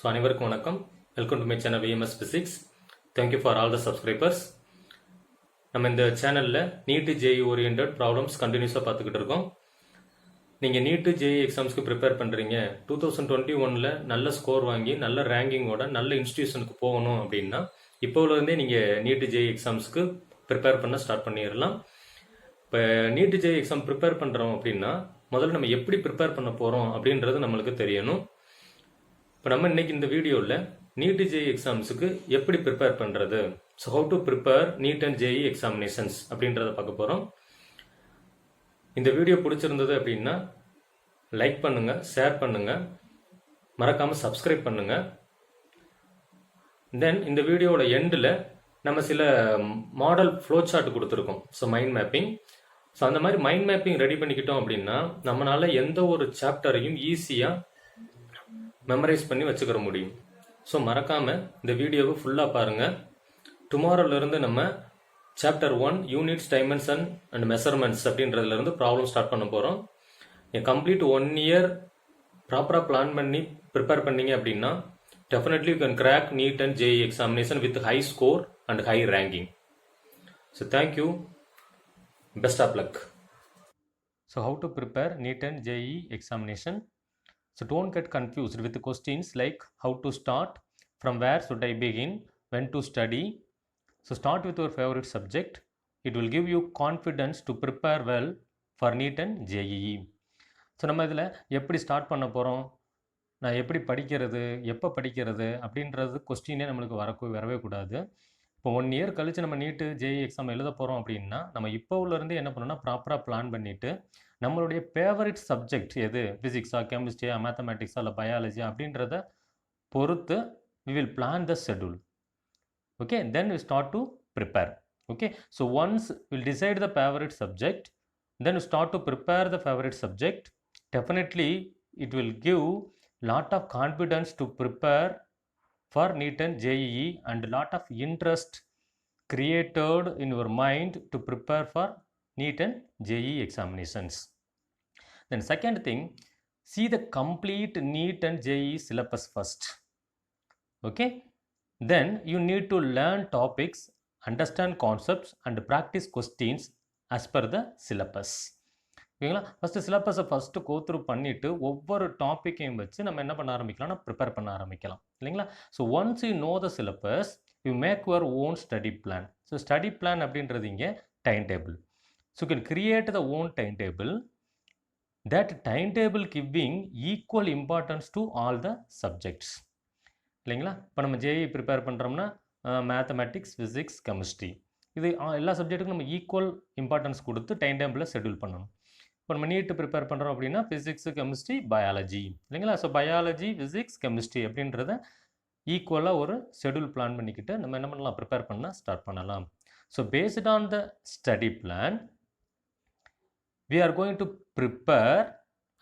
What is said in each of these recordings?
So அனைவருக்கும் வணக்கம். Welcome to my channel VMS physics. Thank you for all the subscribers. நம்ம இந்த சேனலில் நீட்டு ஜேஇ ஓரியன்ட் ப்ராப்ளம்ஸ் கண்டினியூஸாக பார்த்துக்கிட்டு இருக்கோம். நீங்கள் நீட்டு ஜேஇ எக்ஸாம்ஸ்க்கு ப்ரிப்பேர் பண்ணுறீங்க, 2021 நல்ல ஸ்கோர் வாங்கி நல்ல ரேங்கிங்கோட நல்ல இன்ஸ்டிடியூஷனுக்கு போகணும் அப்படின்னா இப்போலேருந்தே நீங்கள் நீட்டு ஜேஇ எக்ஸாம்ஸ்க்கு ப்ரிப்பேர் பண்ண ஸ்டார்ட் பண்ணிடலாம். இப்போ நீட்டு ஜேஇ எக்ஸாம் ப்ரிப்பேர் பண்ணுறோம் அப்படின்னா முதல்ல நம்ம எப்படி ப்ரிப்பேர் பண்ண போகிறோம் அப்படின்றது நம்மளுக்கு தெரியணும். இப்போ நம்ம இன்னைக்கு இந்த வீடியோவில் நீட் ஜேஇ எக்ஸாம்ஸுக்கு எப்படி ப்ரிப்பேர் பண்ணுறது, so how to prepare NEET and JEE examinations அப்படின்றத பார்க்க போகிறோம். இந்த வீடியோ பிடிச்சிருந்தது அப்படின்னா லைக் பண்ணுங்கள், ஷேர் பண்ணுங்கள், மறக்காமல் சப்ஸ்கிரைப் பண்ணுங்கள். தென் இந்த வீடியோவோட எண்டில் நம்ம சில மாடல் ஃப்ளோ சார்ட் கொடுத்துருக்கோம், ஸோ மைண்ட் மேப்பிங். ஸோ அந்த மாதிரி மைண்ட் மேப்பிங் ரெடி பண்ணிக்கிட்டோம் அப்படின்னா நம்மளால் எந்த ஒரு சாப்டரையும் ஈஸியாக மெமரைஸ் பண்ணி வச்சுக்கிற முடியும். ஸோ மறக்காமல் இந்த வீடியோவை ஃபுல்லாக பாருங்கள். டுமாரோலேருந்து நம்ம chapter 1 units, dimension and measurements அப்படின்றதுலேருந்து ப்ராப்ளம் ஸ்டார்ட் பண்ண போகிறோம். கம்ப்ளீட் 1 இயர் ப்ராப்பராக பிளான் பண்ணி ப்ரிப்பேர் பண்ணீங்க அப்படின்னா definitely you can crack NEET and JEE examination with high score and high ranking. So thank you, best of luck. So how to prepare NEET and JEE examination. So don't get confused with the questions like how to start, from where should I begin, when to study. So start with your favorite subject. It will give you confidence to prepare well for NEET and JEE. So நம்ம இதில் எப்படி start பண்ண போகிறோம், நான் எப்படி படிக்கிறது, எப்போ படிக்கிறது அப்படின்றது கொஸ்டினே நம்மளுக்கு வரவே கூடாது. இப்போ 1 இயர் கழித்து நம்ம நீட்டு ஜேஇ எக்ஸாம் எழுத போகிறோம் அப்படின்னா நம்ம இப்போ உள்ளேருந்து என்ன பண்ணணும்னா ப்ராப்பராக பிளான் பண்ணிவிட்டு நம்மளுடைய ஃபேவரட் சப்ஜெக்ட் எது, ஃபிசிக்ஸா, கெமிஸ்ட்ரியா, மேத்தமேட்டிக்ஸா இல்லை பயாலஜியா அப்படின்றத பொறுத்து we will plan the schedule. Okay, then we start to prepare. Okay, so once we'll decide the favorite subject, then we start to prepare the favorite subject. Definitely it will give lot of confidence to prepare for NEET and JEE and lot of interest created in your mind to prepare for NEET and JEE examinations. Then second thing, see the complete NEET and JEE syllabus first. Okay, then you need to learn topics, understand concepts and practice questions as per the syllabus. ஓகேங்களா, first சிலபஸை first go through பண்ணிவிட்டு ஒவ்வொரு டாப்பிக்கையும் வச்சு நம்ம என்ன பண்ண ஆரம்பிக்கலாம்னா prepare பண்ண ஆரம்பிக்கலாம் இல்லைங்களா. So once you know the syllabus you make your own study plan. So study plan அப்படின்றது இங்கே time table. So you can create the own time table. That time table giving equal importance to all the subjects இல்லைங்களா. இப்போ நம்ம JEE prepare பண்ணுறோம்னா mathematics, physics, chemistry, இது எல்லா சப்ஜெக்ட்டுக்கும் நம்ம ஈக்குவல் இம்பார்ட்டன்ஸ் கொடுத்து டைம் டேபிளில் ஷெட்யூல் பண்ணணும். இப்போ நம்ம நீட்டு ப்ரிப்பேர் பண்ணுறோம் அப்படின்னா ஃபிசிக்ஸு, கெமிஸ்ட்ரி, பயாலஜி இல்லைங்களா. ஸோ பயாலஜி, ஃபிசிக்ஸ், கெமிஸ்ட்ரி அப்படின்றத ஈக்குவலாக ஒரு ஷெட்யூல் பிளான் பண்ணிக்கிட்டு நம்ம என்ன பண்ணலாம், ப்ரிப்பேர் பண்ண ஸ்டார்ட் பண்ணலாம். So based on the study plan we are going to prepare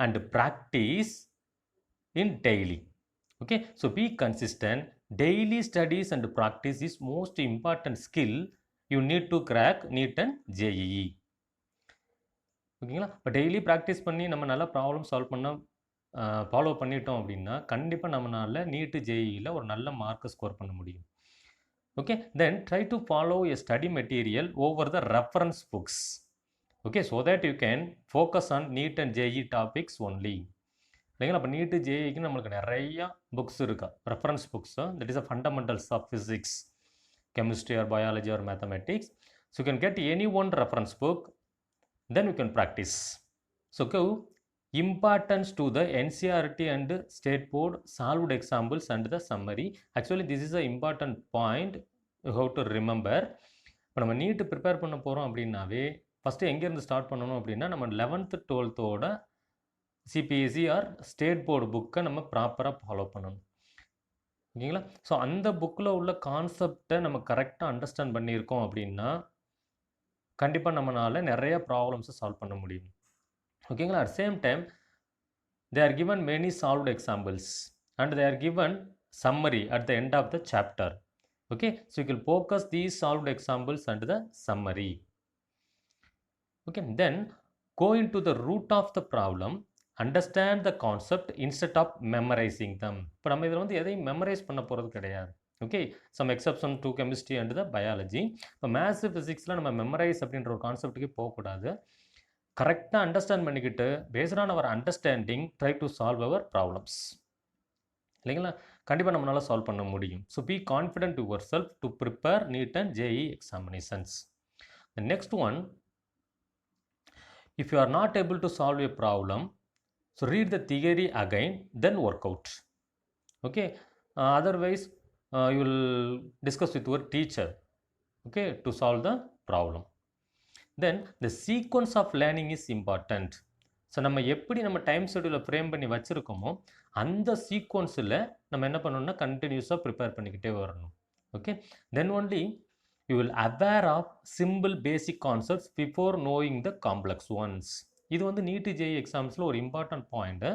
and practice in daily. Okay, so be consistent. Daily studies and practice is most important skill you need to crack NEET and JEE. ஓகேங்களா. இப்போ daily practice பண்ணி நம்ம நல்லா problem solve பண்ண follow பண்ணிட்டோம் அப்படின்னா கண்டிப்பாக நம்மளால் நீட்டு ஜேஇயில் ஒரு நல்ல மார்க்கை ஸ்கோர் பண்ண முடியும். Okay, then try to follow a study material over the reference books. Okay, so that you can focus on NEET and JEE topics only இல்லைங்களா. இப்போ நீட்டு ஜேஇக்கு நம்மளுக்கு நிறையா புக்ஸ் இருக்கா, reference books. That is a fundamentals of physics, chemistry or biology or mathematics. So you can get any one reference book, then you can practice. So give importance to the NCERT and state board solved examples and the summary. Actually this is an important point you have to remember. இப்போ நம்ம NEET prepare பண்ண போகிறோம் அப்படின்னாவே first எங்கேருந்து start பண்ணணும் அப்படின்னா நம்ம 11th 12th CBSE R state board புக்கை நம்ம ப்ராப்பராக ஃபாலோ பண்ணணும் ஓகேங்களா. ஸோ அந்த புக்கில் உள்ள கான்செப்டை நம்ம கரெக்டாக அண்டர்ஸ்டாண்ட் பண்ணியிருக்கோம் அப்படின்னா கண்டிப்பாக நம்மளால் நிறைய ப்ராப்ளம்ஸை சால்வ் பண்ண முடியும் ஓகேங்களா. At same time they are given many solved examples and they are given summary at the end of the chapter. Okay, so you will focus these solved examples and the summary. Okay, then go into the root of the problem, understand the concept instead of memorising them. இப்போ நம்ம இதில் வந்து எதையும் memorise பண்ண போகிறது கிடையாது. Okay, some exception to chemistry and the biology. இப்போ maths ஃபிசிக்ஸில் நம்ம மெமரைஸ் அப்படின்ற ஒரு கான்செப்ட்டுக்கே போகக்கூடாது. கரெக்டாக அண்டர்ஸ்டாண்ட் பண்ணிக்கிட்டு based on our understanding try to solve our problems. இல்லைங்களா? கண்டிப்பாக நம்மளால் சால்வ் பண்ண முடியும். So be confident yourself to prepare NEET and JEE examinations. The next one, if you are not able to solve a problem, so read the theory again, then work out. Okay, otherwise you will discuss with your teacher, okay, to solve the problem. Then the sequence of learning is important. So நம்ம எப்படி நம்ம time ஷெடியூலை frame பண்ணி வச்சுருக்கோமோ அந்த சீக்வன்ஸில் நம்ம என்ன பண்ணணும்னா கண்டினியூஸாக prepare பண்ணிக்கிட்டே வரணும். Okay, then only you will aware of simple basic concepts before knowing the complex ones. இது வந்து நீட்டு ஜேஇ எக்ஸாம்ஸில் ஒரு இம்பார்ட்டன்ட் பாயிண்ட்டு.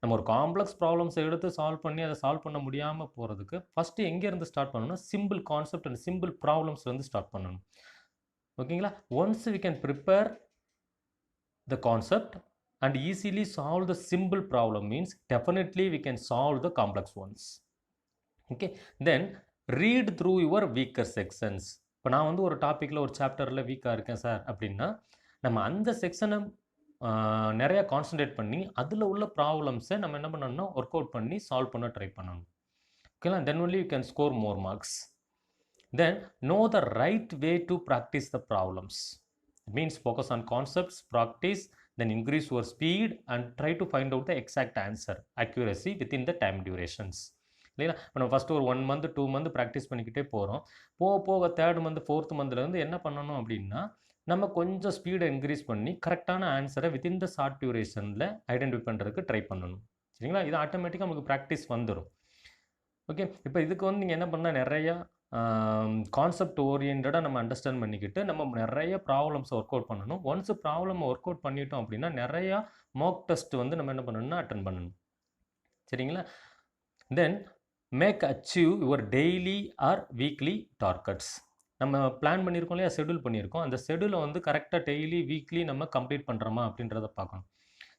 நம்ம ஒரு காம்ப்ளெக்ஸ் ப்ராப்ளம்ஸை எடுத்து சால்வ் பண்ணி அதை சால்வ் பண்ண முடியாமல் போகிறதுக்கு ஃபஸ்ட்டு எங்கேருந்து ஸ்டார்ட் பண்ணணும்னா சிம்பிள் கான்செப்ட் அண்ட் சிம்பிள் ப்ராப்ளம்ஸ்லேருந்து ஸ்டார்ட் பண்ணணும். ஓகேங்களா? Once we can prepare the concept and easily solve the simple problem means definitely we can solve the complex ones. Okay, then read through your weaker sections. இப்போ நான் வந்து ஒரு டாப்பிக்கில் ஒரு சாப்டரில் வீக்காக இருக்கேன் சார் அப்படின்னா நம்ம அந்த செக்ஷனை நிறையா கான்சன்ட்ரேட் பண்ணி அதில் உள்ள ப்ராப்ளம்ஸை நம்ம என்ன பண்ணணும்னா ஒர்க் அவுட் பண்ணி சால்வ் பண்ண ட்ரை பண்ணணும். ஓகேங்களா? Then only you can score more marks. Then know the right way to practise the problems. It means focus on concepts, practice, then increase your speed and try to find out the exact answer, accuracy within the time durations. இல்லைங்களா? இப்போ நம்ம first ஒரு 1 month 2 month practice பண்ணிக்கிட்டே போகிறோம். போக போக 3rd month 4th monthலேருந்து என்ன பண்ணணும் அப்படின்னா நம்ம கொஞ்சம் ஸ்பீடை இன்க்ரீஸ் பண்ணி கரெக்டான ஆன்சரை வித்தின் த ஷார்ட் டியூரேஷனில் ஐடென்டிஃபை பண்ணுறதுக்கு ட்ரை பண்ணணும். சரிங்களா? இது ஆட்டோமேட்டிக்காக நமக்கு ப்ராக்டிஸ் வந்துடும். ஓகே, இப்போ இதுக்கு வந்து நீங்கள் என்ன பண்ணால் நிறையா கான்செப்ட் ஓரியன்டாக நம்ம அண்டர்ஸ்டாண்ட் பண்ணிக்கிட்டு நம்ம நிறைய ப்ராப்ளம்ஸை ஒர்க் அவுட் பண்ணணும். ஒன்ஸ் ப்ராப்ளம் ஒர்க் அவுட் பண்ணிட்டோம் அப்படின்னா நிறையா மார்க் டெஸ்ட் வந்து நம்ம என்ன பண்ணணும்னா அட்டன் பண்ணணும். சரிங்களா? Then make achieve your daily or weekly targets. நம்ம பிளான் பண்ணியிருக்கோம் இல்லையா, ஷெடியூல் பண்ணியிருக்கோம். அந்த ஷெடியூலை வந்து கரெக்டாக டெய்லி வீக்லி நம்ம கம்ப்ளீட் பண்ணுறோமா அப்படின்றத பார்க்கணும்.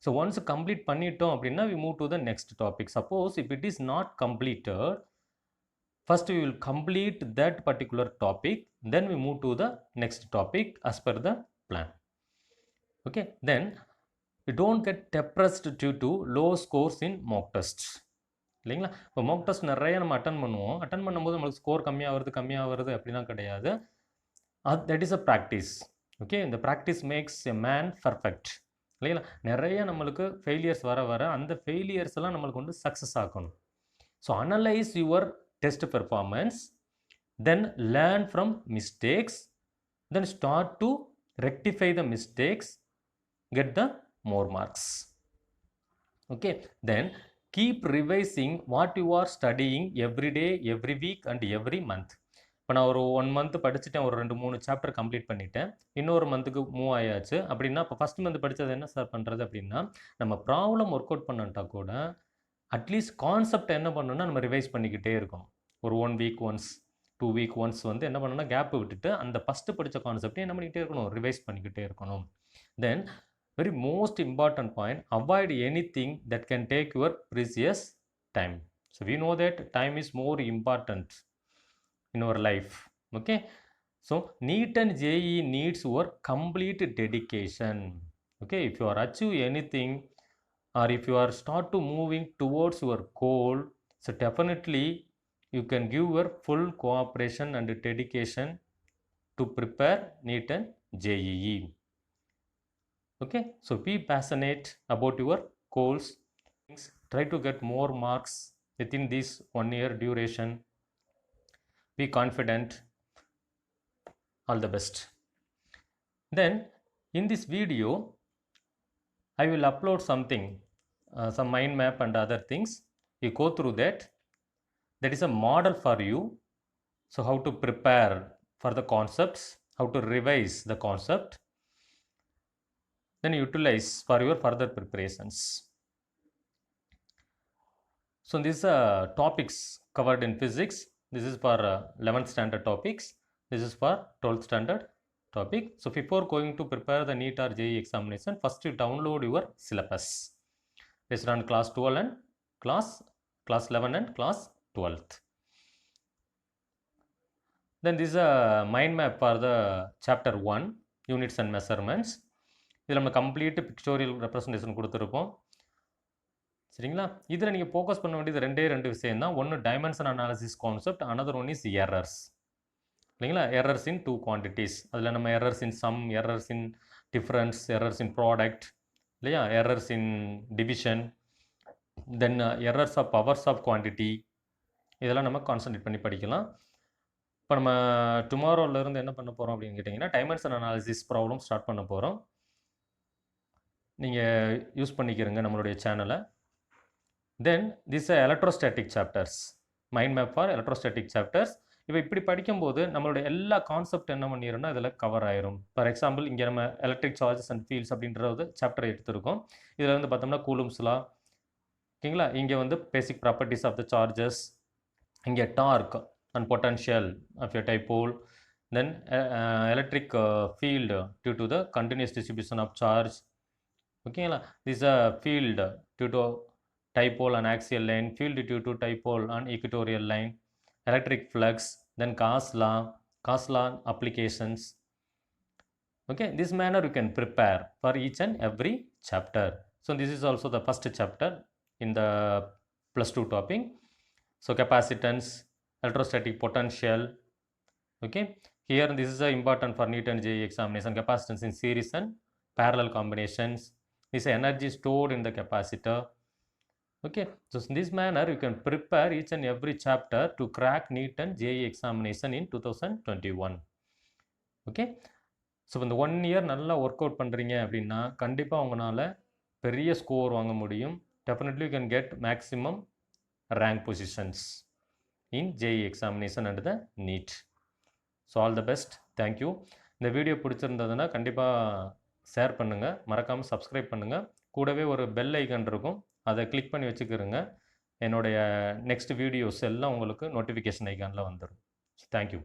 ஸோ ஒன்ஸ் கம்ப்ளீட் பண்ணிட்டோம் அப்படின்னா we move to the next topic. Suppose if it is not completed, first we will complete that particular topic, then we move to the next topic as per the plan. Okay, then we don't get depressed due to low scores in mock tests. இல்லைங்களா? இப்போ Mach test நிறைய நம்ம attend பண்ணுவோம். Attend பண்ணும்போது நம்மளுக்கு score கம்மியாக வருது அப்படிலாம் கிடையாது. That is a practice. Okay, இந்த practice makes a man perfect. இல்லைங்களா? நிறைய நம்மளுக்கு ஃபெயிலியர்ஸ் வர அந்த ஃபெயிலியர்ஸ் எல்லாம் நம்மளுக்கு வந்து சக்ஸஸ் ஆகணும். So analyse your test performance, then learn from mistakes, then start to rectify the mistakes, get the more marks. Okay, then keep revising what you are studying every day, every week and every month. இப்போ நான் ஒரு 1 month படிச்சுட்டேன், ஒரு 2-3 chapter complete பண்ணிட்டேன், இன்னொரு மந்த்துக்கு move ஆயாச்சு அப்படின்னா இப்போ ஃபஸ்ட் மந்த் படித்தது என்ன சார் பண்ணுறது அப்படின்னா நம்ம ப்ராப்ளம் ஒர்க் அவுட் பண்ணிட்டா கூட அட்லீஸ்ட் கான்செப்ட் என்ன பண்ணணும்னா நம்ம ரிவைஸ் பண்ணிக்கிட்டே இருக்கணும். ஒரு 1 week ஒன்ஸ் 2 week ஒன்ஸ் வந்து என்ன பண்ணணும்னா கேப் விட்டுட்டு அந்த ஃபஸ்ட்டு படித்த கான்செப்டே என்ன பண்ணிக்கிட்டே இருக்கணும், ரிவைஸ் பண்ணிக்கிட்டே இருக்கணும். Then very most important point, avoid anything that can take your precious time. So we know that time is more important in our life. Okay, so NEET and JEE needs your complete dedication. Okay, if you are achieve anything or if you are start to moving towards your goal, so definitely you can give your full cooperation and dedication to prepare NEET and JEE. Okay, so be passionate about your goals, try to get more marks within this 1 year duration. Be confident. All the best. Then in this video I will upload something, some mind map and other things. You go through that. That is a model for you. So how to prepare for the concepts, how to revise the concept, then utilize for your further preparations. So these are topics covered in physics. This is for 11th standard topics. This is for 12th standard topic. So before going to prepare the NEET or JEE examination, first you download your syllabus. based on class 12 and class 11 and class 12th. Then this is a mind map for the chapter 1 units and measurements. இதில் நம்ம complete pictorial representation கொடுத்துருப்போம். சரிங்களா? இதில் நீங்கள் focus பண்ண வேண்டியது ரெண்டு விஷயம் தான். ஒன்று dimension analysis concept, another one is errors. இல்லைங்களா? Errors in 2 quantities. அதில் நம்ம errors in sum, errors in difference, errors in product, இல்லையா? Errors in division, then errors of powers of quantity, இதெல்லாம் நம்ம கான்சன்ட்ரேட் பண்ணி படிக்கலாம். இப்போ நம்ம டுமாரோலேருந்து என்ன பண்ண போகிறோம் அப்படின்னு கேட்டிங்கன்னா, டைமென்ஷன் அனாலிசிஸ் ப்ராப்ளம் ஸ்டார்ட் பண்ண போகிறோம். நீங்கள் யூஸ் பண்ணிக்கிறங்க நம்மளுடைய சேனலை. Then this electrostatic chapters, mind map for electrostatic chapters. இப்போ இப்படி படிக்கும்போது நம்மளுடைய எல்லா கான்செப்ட் என்ன பண்ணிடும்னா இதில் கவர் ஆயிரும். ஃபார் எக்ஸாம்பிள் இங்கே நம்ம எலக்ட்ரிக் சார்ஜஸ் அண்ட் ஃபீல்ட்ஸ் அப்படின்றது சாப்டர் எடுத்திருக்கோம். இதில் வந்து பார்த்தோம்னா கூலும்ஸ் லா, ஓகேங்களா? இங்கே வந்து basic properties of the charges, இங்கே torque and potential of a dipole, then electric field due to the continuous distribution of charge. Okay, this is a field due to dipole and axial line, field due to dipole and equatorial line, electric flux, then Gauss law applications. Okay, this manner you can prepare for each and every chapter. So this is also the first chapter in the +2 topic. So capacitance, electrostatic potential. Okay, here this is important for NEET and JEE examination. Capacitance in series and parallel combinations. This energy stored in the capacitor. Okay, so in this manner you can prepare each and every chapter to crack NEET and JEE examination in 2021. Okay, so இந்த 1 year நல்லா work out பண்ணுறீங்க அப்படின்னா கண்டிப்பாக உங்களால் பெரிய score வாங்க முடியும். Definitely you can get maximum rank positions in JEE examination and the NEET. So all the best. Thank you. இந்த வீடியோ பிடிச்சிருந்ததுன்னா கண்டிப்பாக ஷேர் பண்ணுங்கள், மறக்காமல் சப்ஸ்கிரைப் பண்ணுங்கள். கூடவே ஒரு பெல் ஐக்கன் இருக்கும், அதை கிளிக் பண்ணி வச்சுக்கிறங்க. என்னுடைய நெக்ஸ்ட் வீடியோஸ் எல்லாம் உங்களுக்கு நோட்டிஃபிகேஷன் ஐக்கானில் வந்துடும். தேங்க்யூ.